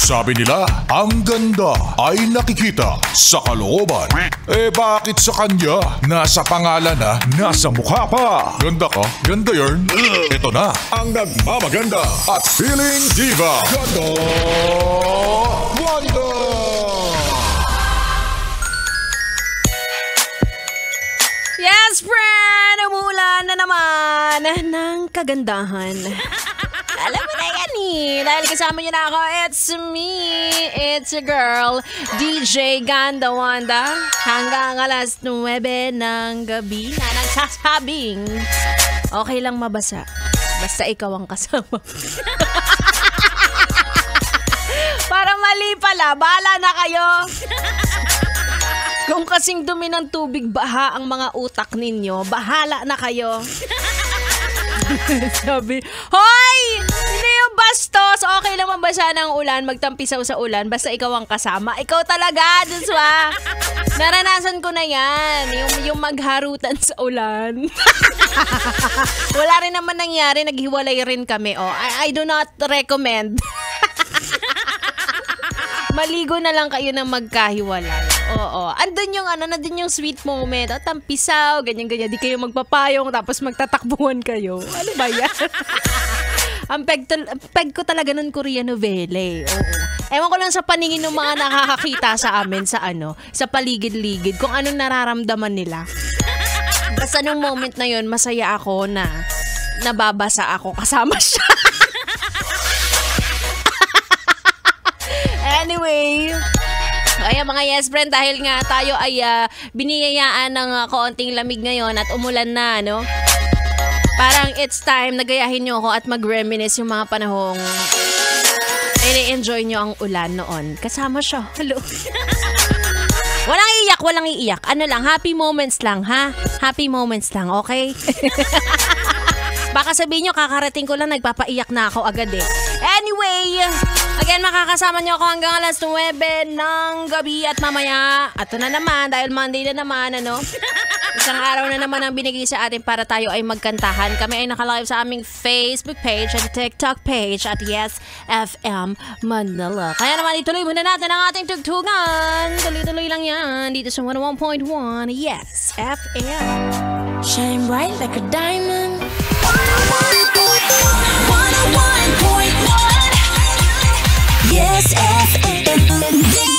Sabi nila, ang ganda ay nakikita sa kalooban. Eh bakit sa kanya? Nasa pangalan na, nasa mukha pa. Ganda ka? Ganda yarn. Ito na, ang nagmamaganda at feeling diva. Ganda Wanda! Yes, friend! Umulan na naman ng kagandahan. Alam mo na yan eh. Dahil kasama niyo na ako, it's me. It's your girl, DJ Ganda Wanda. Hanggang alas 9 ng gabi na nagsasabing, okay lang mabasa. Basta ikaw ang kasama. Para mali pala, bahala na kayo. Kung kasing dumi ng tubig baha ang mga utak ninyo, bahala na kayo. Sabi, hoy! Hindi yung bastos. Okay lang mabasa ng ulan, magtampisaw sa ulan, basta ikaw ang kasama. Ikaw talaga, Joshua. Naranasan ko na yan. Yung magharutan sa ulan. Wala rin naman nangyari, naghiwalay rin kami. Oh, I do not recommend. Maligo na lang kayo ng magkahiwalay. Oo. Nandun yung sweet moment. Tampisaw, ganyan-ganyan. Di kayo magpapayong, tapos magtatakbuhan kayo. Ano ba yan? Ang peg ko talaga nun Korean novela eh. Oo. Ewan ko lang sa paningin ng mga nakakakita sa amin sa paligid-ligid, kung anong nararamdaman nila. Basta nung moment na yun, masaya ako na nababasa ako kasama siya. Anyway, kaya mga yes friend, dahil nga tayo ay biniyayaan ng kaunting lamig ngayon at umulan na, no? Parang it's time na gayahin nyo ako at mag-reminisce yung mga panahong ini-enjoy nyo ang ulan noon. Kasama siya. Hello. Walang iiyak. Ano lang, happy moments lang, ha? Happy moments lang, okay? Baka sabihin nyo, kakarating ko lang, nagpapaiyak na ako agad eh. Anyway, again, makakasama nyo ako hanggang alas 9 ng gabi at mamaya. Ato na naman, dahil Monday na naman, isang araw na naman ang binigay sa atin para tayo ay magkantahan. Kami ay nakalive sa aming Facebook page and TikTok page at Yes FM Manila. Kaya naman, ituloy muna natin ang ating tugtugan. Tuloy-tuloy lang yan dito sa 101.1 Yes FM. Shine bright like a diamond. 101.1 Yes FM.